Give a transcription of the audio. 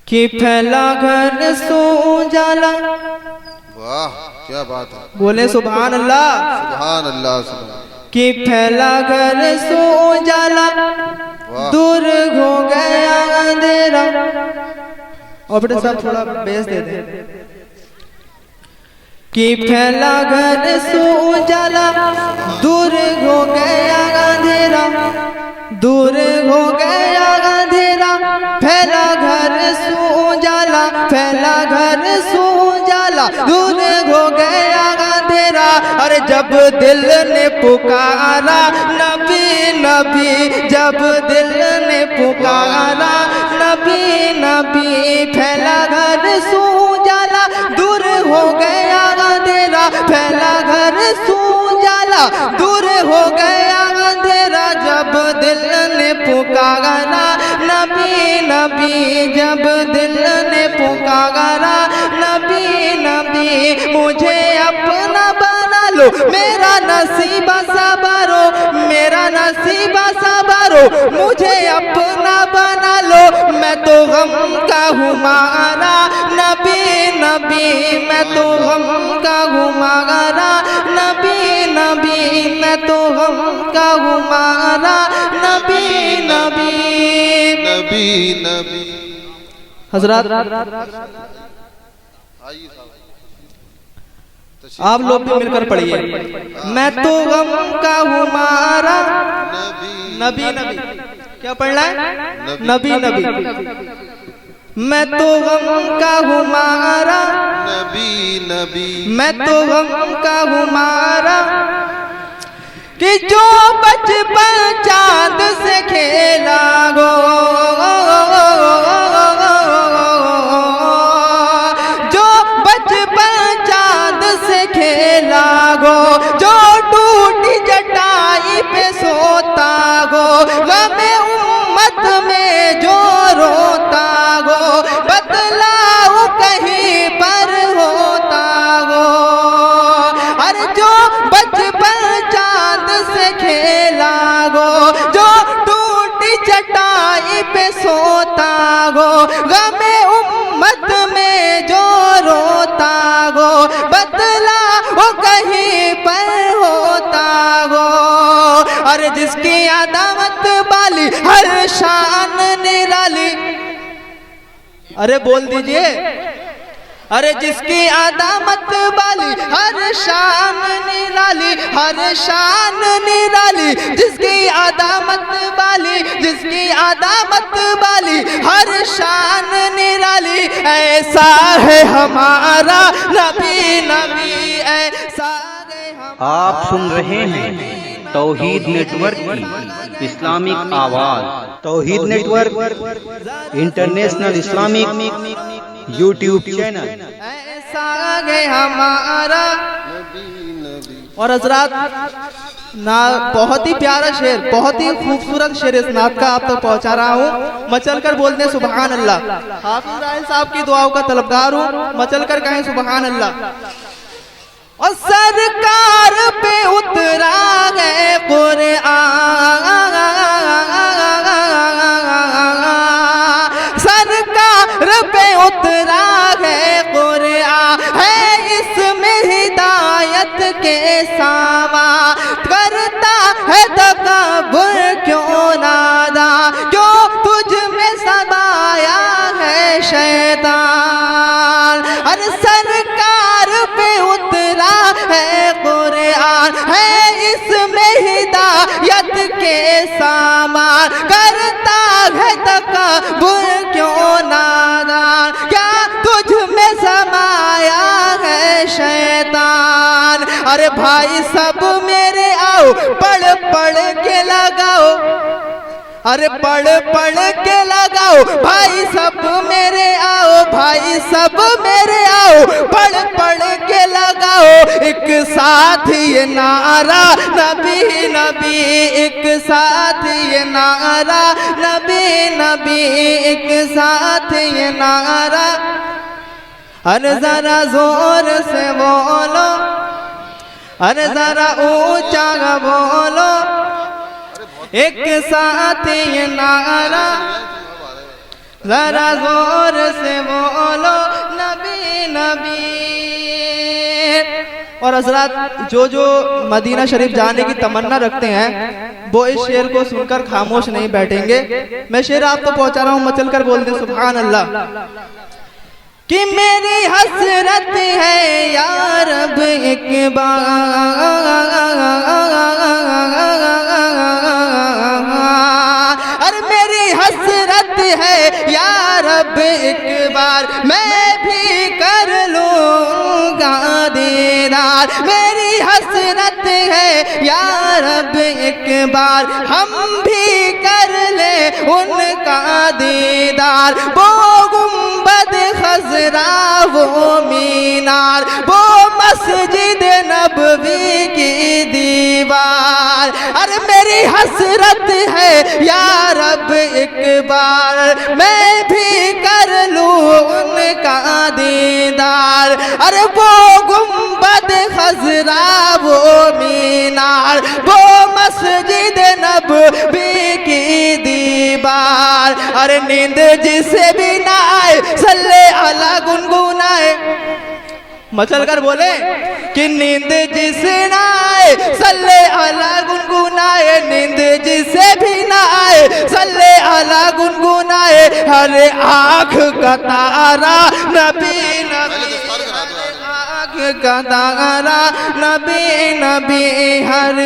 कि फैला घर सो जाला। वाह क्या बात है, बोले सुभान अल्लाह। सुभान अल्लाह, सुभान। कि फैला घर सो जाला, दूर हो गया अंधेरा। और बेटे सब थोड़ा बेस दे दे। कि फैला घर सो जाला, दूर हो गया अंधेरा, दूर हो गया अंधेरा। फैला घर सो जाला, फैला घर सो जाला, दूर हो गया अंधेरा। अरे जब दिल ने पुकारा नबी नबी, जब दिल ने पुकारा नबी नबी। फैला घर सो जाला, दूर हो गया अंधेरा। फैला घर सो जाला, दूर हो गया अंधेरा। जब दिल ने पुकारा नबी नबी, जब दिल ने पुकारा नबी नबी। मुझे अपना बना लो, मेरा नसीबा सवारो, मेरा नसीबा सवारो। मुझे अपना बना लो, मैं तो गम का हूँ मारा नबी नबी। मैं तो गम का हूँ मारा नबी नबी। मैं तो गम का हूँ मारा नबी नबी। नबी नबी। हजरत आप लोग भी मिलकर पढ़िए। मैं तो गम का हूँ मारा नबी नबी। क्या पढ़ना है? नबी नबी। मैं तो गम का हूँ मारा नबी नबी। मैं तो गम का हूँ मारा। कि जो बचपन चांद से खेला गो, जो बचपन चांद से खेला गो, जो टूटी चटाई पे सोता गो, गमे उम्मत में जो रोता गो, बदलाव कहीं पर होता गो। अरे जो बचपन चांद से खेला गो, जो टूटी चटाई पे सोता गो, गमे उम्मत में जो रोता गो, बदला वो कहीं पर होता गो। अरे जिसकी अदामत वाली हर शान निराली। अरे बोल दीजिए। अरे जिसकी अदामत वाली हर शान निराली, हर शान निराली। जिसकी अदामत वाली, जिसकी अदामत वाली हर शान निराली। ऐसा है हमारा नबी नबी, ऐसा है हमारा। आप सुन रहे हैं तौहीद नेटवर्क की इस्लामिक आवाज। Tauheed network international Islamic YouTube channel. ऐसा है हमारा। और हजरात ना बहुत ही प्यारा शेर, बहुत ही खूबसूरत शेर इस नात का आप तक पहुंचा रहा हूँ। मचल कर बोलते हैं सुभान अल्लाह। हाफिज राहिल साहब की दुआओं का तलबगार हूँ, मचल कर कहें सुभान अल्लाह। और सरकार पे उतरा है कुरआन, सरकार पे उतरा है कुरआन। है इसमें हिदायत के सामा, करता है तकब्बुर क्यों नादा, क्यों तुझ में समाया है शैतान। अरे सरकार पे उतरा है कुरआन, है इसमें हिदायत के सामान, करता है तकब्बुर क्यों नादान, क्या तुझ में समाया है शैतान। अरे भाई सब मेरे आओ, पढ़ पढ़ के लगाओ। अरे पढ़ पढ़ के लगाओ, भाई सब मेरे आओ, भाई सब मेरे आओ। पढ़ पढ़ के लगाओ, एक साथ ये नारा नबी नबी, एक साथ ये नारा नबी नबी, एक साथ ये नारा। अरे जरा जोर से बोलो, अरे जरा ऊंचा बोलो, एक साथ ये नारा। जरा जोर से बोलो नबी नबी। और हजरत जो मदीना शरीफ जाने की तमन्ना रखते हैं वो इस शेर को सुनकर खामोश नहीं बैठेंगे। मैं शेर आपको पहुंचा रहा हूं, मचल कर बोल दे सुभान अल्लाह। कि मेरी हसरत है या रब एक बार, अरे मेरी हसरत है या रब एक बार मैं भी कर लूंगा दीदार। मेरी हसरत है या रब एक बार हम भी कर ले उनका दीदार। वो गुंबद खजरा वो मीनार वो मस्जिद नबवी की दीवार, अरे मेरी हसरत है या रब एक बार मैं भी कर लूं उनका दीदार। अरे वो गुंबद खजरा वो मीनार वो मस्जिद नबवी की दीवार। अरे नींद जिसे भी ना आए सल्ले अला गुनगुनाए। मचल कर बोले कि नींद जिसे ना आए सल्ले अला गुनगुनाए। नींद जिसे भी ना आए सल्ले अला गुनगुनाए। हरे आँख का तारा नबी नबी, आँख का तारा नबी नबी। हर